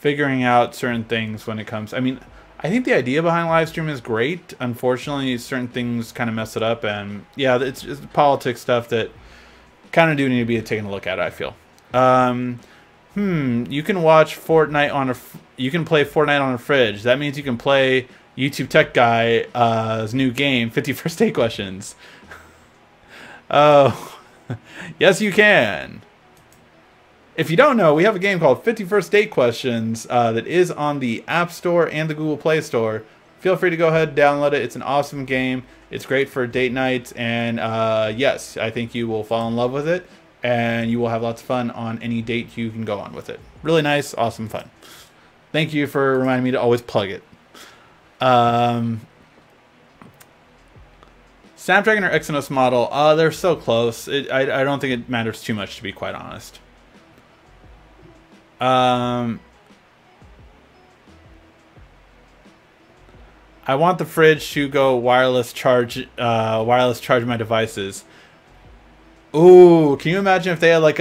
figuring out certain things when it comes. I mean, I think the idea behind live stream is great. Unfortunately, certain things kind of mess it up, and yeah, it's just politics stuff that kind of do need to be taken a look at, I feel. You can watch Fortnite on you can play Fortnite on a fridge. That means you can play YouTube Tech Guy's new game, 50 First Date Questions. Oh, yes, you can. If you don't know, we have a game called 50 First Date Questions that is on the App Store and the Google Play Store. Feel free to go ahead and download it. It's an awesome game. It's great for date nights, and yes, I think you will fall in love with it, and you will have lots of fun on any date you can go on with it. Really nice, awesome fun. Thank you for reminding me to always plug it. Snapdragon or Exynos model? They're so close. I don't think it matters too much, to be quite honest. I want the fridge to go wireless charge my devices. Ooh, can you imagine if they had like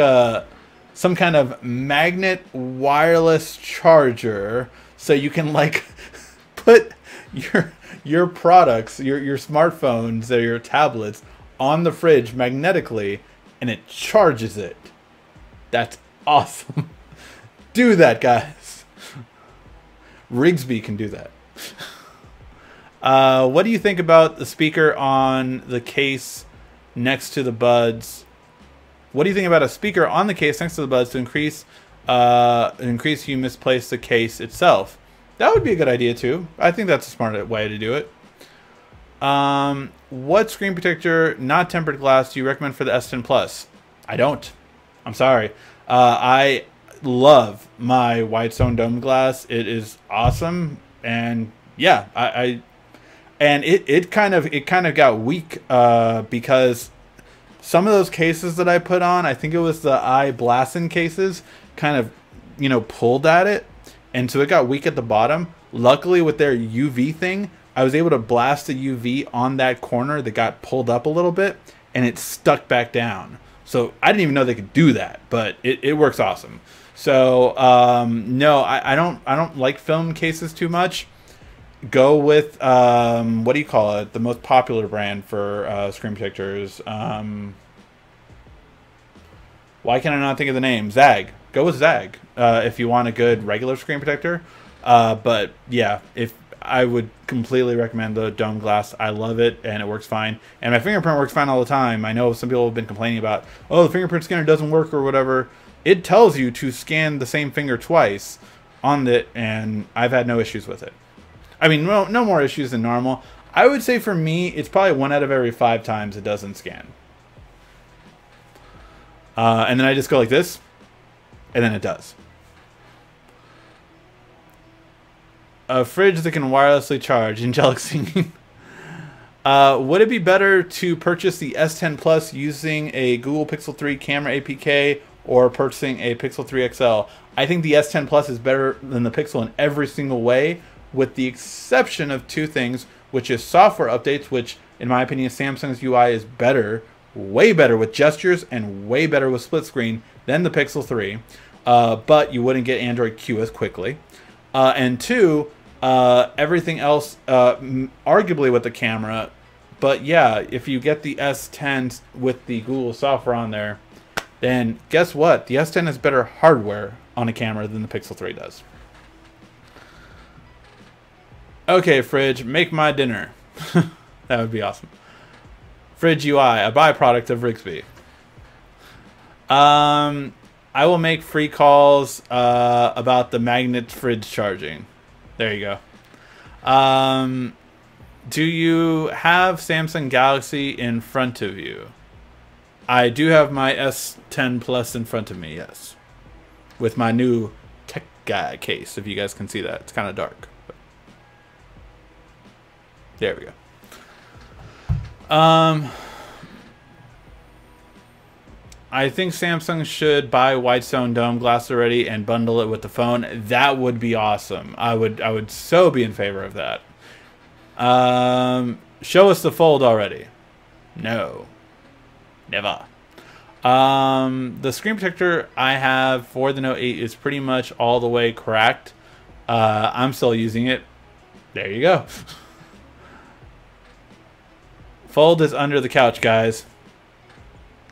some kind of magnet wireless charger, so you can like put your products, your smartphones or your tablets on the fridge magnetically, and it charges it. That's awesome. Do that, guys. Rigsby can do that. What do you think about the speaker on the case next to the buds? What do you think about a speaker on the case next to the buds to increase you misplace the case itself? That would be a good idea too. I think that's a smart way to do it. What screen protector, not tempered glass, do you recommend for the S10 Plus? I don't. I'm sorry. I love my Whitestone dome glass. It is awesome, and yeah, it kind of got weak because some of those cases that I put on, I think it was the iBlasin cases, kind of pulled at it, and so it got weak at the bottom. Luckily, with their UV thing, I was able to blast the UV on that corner that got pulled up a little bit, and it stuck back down. So I didn't even know they could do that, but it works awesome. So no, I don't like film cases too much. Go with what do you call it? The most popular brand for screen protectors. Why can I not think of the name? Zag. Go with Zag if you want a good regular screen protector. But yeah, if I would completely recommend the dome glass. I love it, and it works fine. And my fingerprint works fine all the time. I know some people have been complaining about, oh, the fingerprint scanner doesn't work or whatever. It tells you to scan the same finger twice on it, and I've had no issues with it. I mean, no more issues than normal. I would say for me, it's probably 1 out of every 5 times it doesn't scan. And then I just go like this, and then it does. A fridge that can wirelessly charge. Angelic singing. Would it be better to purchase the S10 Plus using a Google Pixel 3 camera APK or purchasing a Pixel 3 XL? I think the S10 Plus is better than the Pixel in every single way, with the exception of 2 things, which is software updates, which, in my opinion, Samsung's UI is better, way better with gestures and way better with split screen than the Pixel 3. But you wouldn't get Android Q as quickly. And 2, everything else, arguably with the camera. But yeah, if you get the S10 with the Google software on there, then guess what? The S10 has better hardware on a camera than the Pixel 3 does. Okay, Fridge, make my dinner. That would be awesome. Fridge UI, a byproduct of Rigsby. I will make free calls about the magnet fridge charging. There you go. Do you have Samsung Galaxy in front of you? I do have my S10 Plus in front of me, yes. With my new tech guy case, if you guys can see that. It's kind of dark. But there we go. I think Samsung should buy Whitestone dome glass already and bundle it with the phone. That would be awesome. I would so be in favor of that. Show us the Fold already. No. Never. The screen protector I have for the Note 8 is pretty much all the way cracked. I'm still using it. There you go. Fold is under the couch, guys.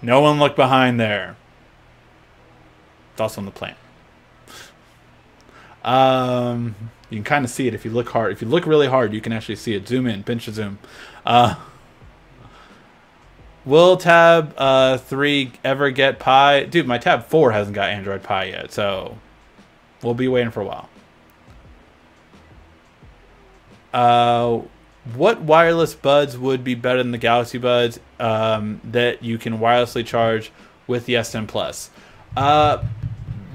No one look behind there. It's also in the plant. You can kind of see it if you look hard. If you look really hard, you can actually see it. Zoom in, pinch to zoom. Will Tab 3 ever get Pie? Dude, my Tab 4 hasn't got Android Pie yet, so we'll be waiting for a while. What wireless buds would be better than the Galaxy Buds that you can wirelessly charge with the S10 Plus?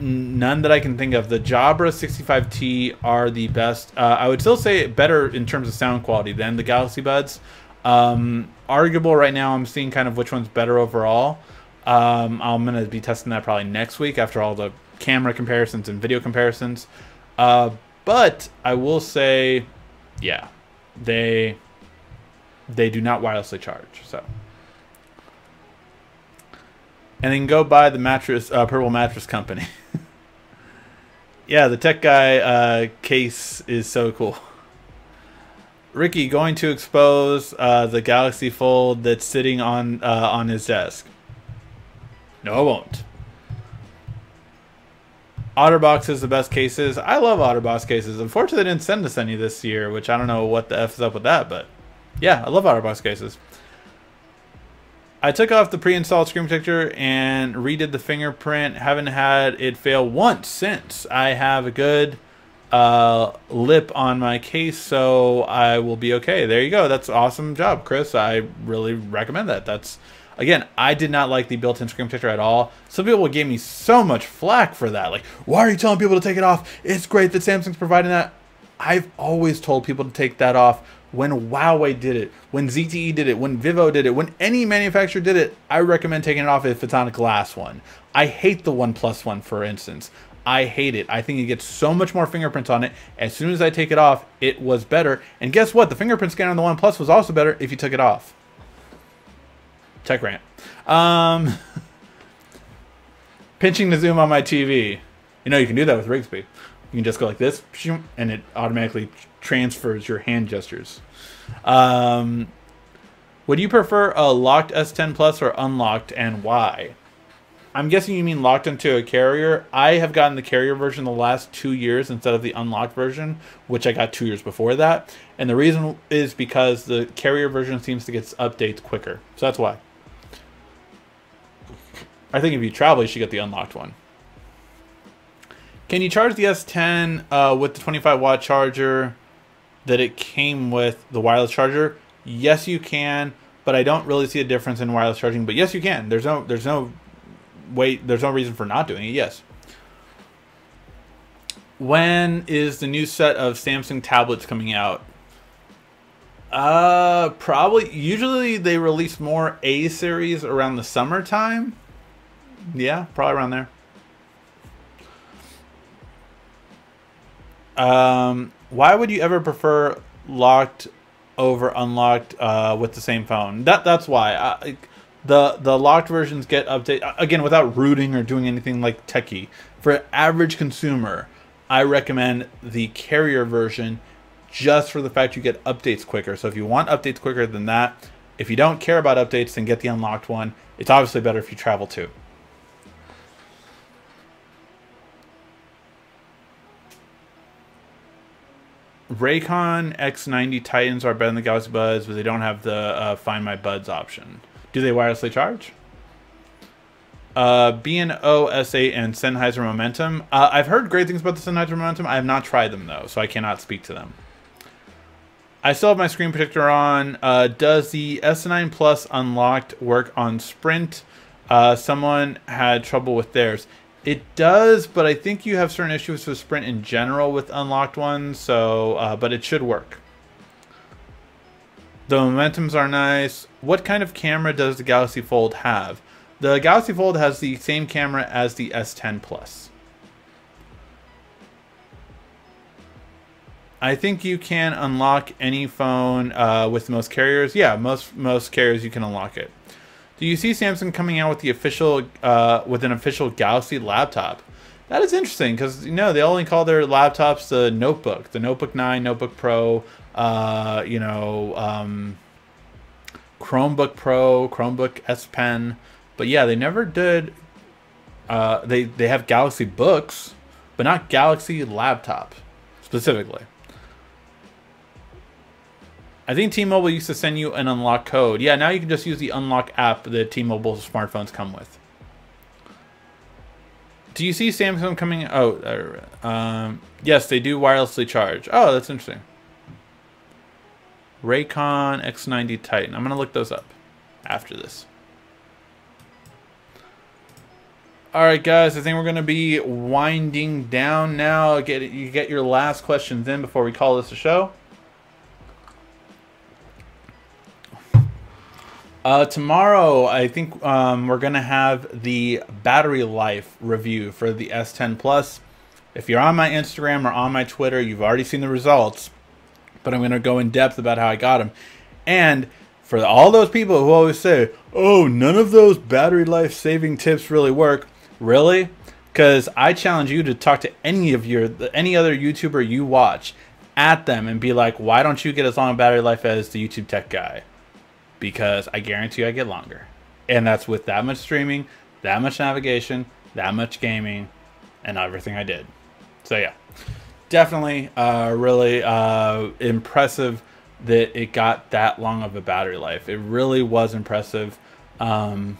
None that I can think of. The Jabra 65T are the best. I would still say better in terms of sound quality than the Galaxy Buds. Arguable right now, I'm seeing kind of which one's better overall. I'm going to be testing that probably next week after all the camera comparisons and video comparisons. But I will say, yeah. They do not wirelessly charge, so. And then go buy the mattress, Purple Mattress Company. Yeah, the tech guy case is so cool. Ricky, going to expose the Galaxy Fold that's sitting on his desk. No, I won't. OtterBox is the best cases. I love OtterBox cases. Unfortunately, they didn't send us any this year, which I don't know what the F is up with that, but yeah, I love OtterBox cases. I took off the pre-installed screen protector and redid the fingerprint. Haven't had it fail once since. I have a good lip on my case, so I will be okay. There you go. That's an awesome job, Chris. I really recommend that. That's... Again, I did not like the built-in screen protector at all. Some people gave me so much flack for that. Like, why are you telling people to take it off? It's great that Samsung's providing that. I've always told people to take that off. When Huawei did it, when ZTE did it, when Vivo did it, when any manufacturer did it, I recommend taking it off if it's on a glass one. I hate the OnePlus one, for instance. I hate it. I think it gets so much more fingerprints on it. As soon as I take it off, it was better. And guess what? The fingerprint scanner on the OnePlus was also better if you took it off. Tech rant. Pinching the zoom on my TV. You know, you can do that with Rigsby. You can just go like this, and it automatically transfers your hand gestures. Would you prefer a locked S10 Plus or unlocked, and why? I'm guessing you mean locked into a carrier. I have gotten the carrier version the last 2 years instead of the unlocked version, which I got 2 years before that. And the reason is because the carrier version seems to get updates quicker. So that's why. I think if you travel, you should get the unlocked one. Can you charge the S10 with the 25-watt charger that it came with, the wireless charger? Yes, you can, but I don't really see a difference in wireless charging. But yes, you can. There's no reason for not doing it. Yes. When is the new set of Samsung tablets coming out? Probably. Usually they release more A series around the summertime. Yeah, probably around there. Why would you ever prefer locked over unlocked with the same phone? That's why. The locked versions get updated again without rooting or doing anything like techie. For an average consumer, I recommend the carrier version just for the fact you get updates quicker. So if you want updates quicker than that, if you don't care about updates, then get the unlocked one. It's obviously better if you travel too. Raycon X90 Titans are better than the Galaxy Buds, but they don't have the Find My Buds option. Do they wirelessly charge? B&O S8 and Sennheiser Momentum. I've heard great things about the Sennheiser Momentum. I have not tried them, though, so I cannot speak to them. I still have my screen protector on. Does the S9 Plus Unlocked work on Sprint? Someone had trouble with theirs. It does, but I think you have certain issues with Sprint in general with unlocked ones, so but it should work. The Momentums are nice. What kind of camera does the Galaxy Fold have? The Galaxy Fold has the same camera as the S10 Plus. I think you can unlock any phone with most carriers. Yeah, most carriers you can unlock it. Do you see Samsung coming out with the official with an official Galaxy laptop? That is interesting because they only call their laptops the Notebook 9, Notebook Pro, Chromebook Pro, Chromebook S Pen, but yeah, they never did. They have Galaxy Books, but not Galaxy Laptop specifically. I think T-Mobile used to send you an unlock code. Yeah, now you can just use the unlock app that T-Mobile smartphones come with. Do you see Samsung coming? Oh, yes, they do wirelessly charge. Oh, that's interesting. Raycon X90 Titan. I'm going to look those up after this. All right, guys, I think we're going to be winding down now. You get your last questions in before we call this a show. Tomorrow, I think we're going to have the battery life review for the S10 Plus. If you're on my Instagram or on my Twitter, you've already seen the results. But I'm going to go in depth about how I got them. And for all those people who always say, oh, none of those battery life saving tips really work. Really? Because I challenge you to talk to any other YouTuber you watch at them and be like, why don't you get as long a battery life as the YouTube tech guy? Because I guarantee you I get longer. And that's with that much streaming, that much navigation, that much gaming, and everything I did. So yeah, definitely really impressive that it got that long of a battery life. It really was impressive. When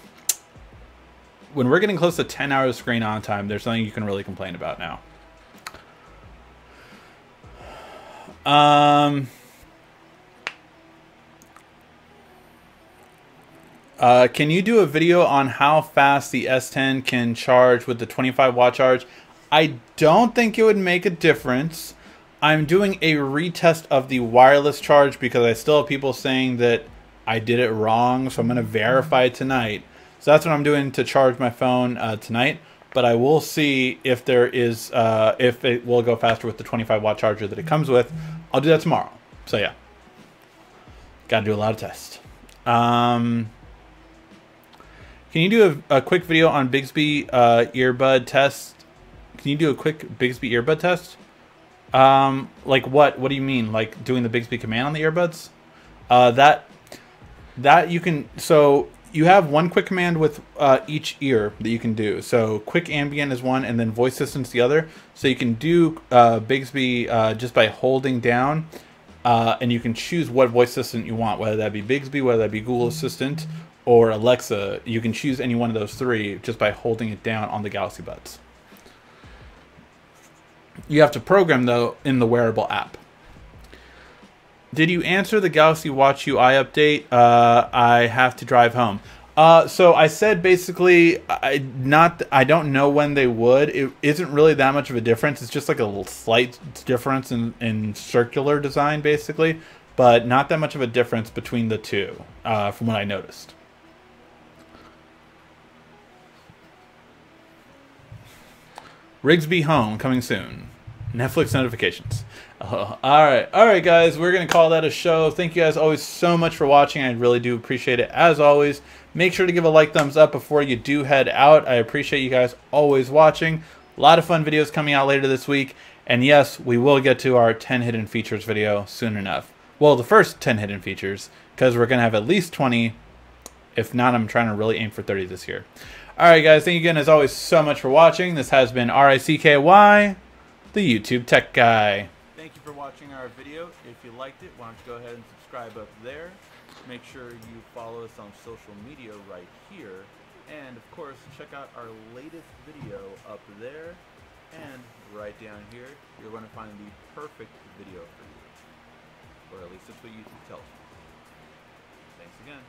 we're getting close to 10 hours of screen on time, there's nothing you can really complain about now. Can you do a video on how fast the S10 can charge with the 25-watt charge? I don't think it would make a difference. I'm doing a retest of the wireless charge because I still have people saying that I did it wrong, so I'm going to verify it tonight. So that's what I'm doing to charge my phone tonight. But I will see if there is if it will go faster with the 25-watt charger that it comes with. I'll do that tomorrow. So yeah, got to do a lot of tests. Can you do a quick video on Bixby earbud test? Can you do a quick Bixby earbud test? Like what? What do you mean? Like doing the Bixby command on the earbuds? That you can. So you have one quick command with each ear that you can do. So quick ambient is one, and then voice assistant's the other. So you can do Bigsby just by holding down, and you can choose what voice assistant you want, whether that be Bigsby, whether that be Google Assistant, or Alexa. You can choose any one of those three just by holding it down on the Galaxy Buds. You have to program, though, in the wearable app. Did you answer the Galaxy Watch UI update? I have to drive home. So I said basically, I don't know when they would. It isn't really that much of a difference. It's just like a little slight difference in circular design, basically, but not that much of a difference between the two, from what I noticed. Rigsby Home coming soon. Netflix notifications. All right, guys, we're gonna call that a show. Thank you guys always so much for watching. I really do appreciate it. As always, make sure to give a like, thumbs up before you do head out. I appreciate you guys always watching. A lot of fun videos coming out later this week, and yes, we will get to our 10 hidden features video soon enough. Well, the first 10 hidden features, because we're gonna have at least 20. If not, I'm trying to really aim for 30 this year. All right, guys, thank you again as always so much for watching. This has been RICKY, the YouTube Tech Guy. Thank you for watching our video. If you liked it, why don't you go ahead and subscribe up there. Make sure you follow us on social media right here. And, of course, check out our latest video up there. And right down here, you're going to find the perfect video for you. Or at least that's what YouTube tells you. Thanks again.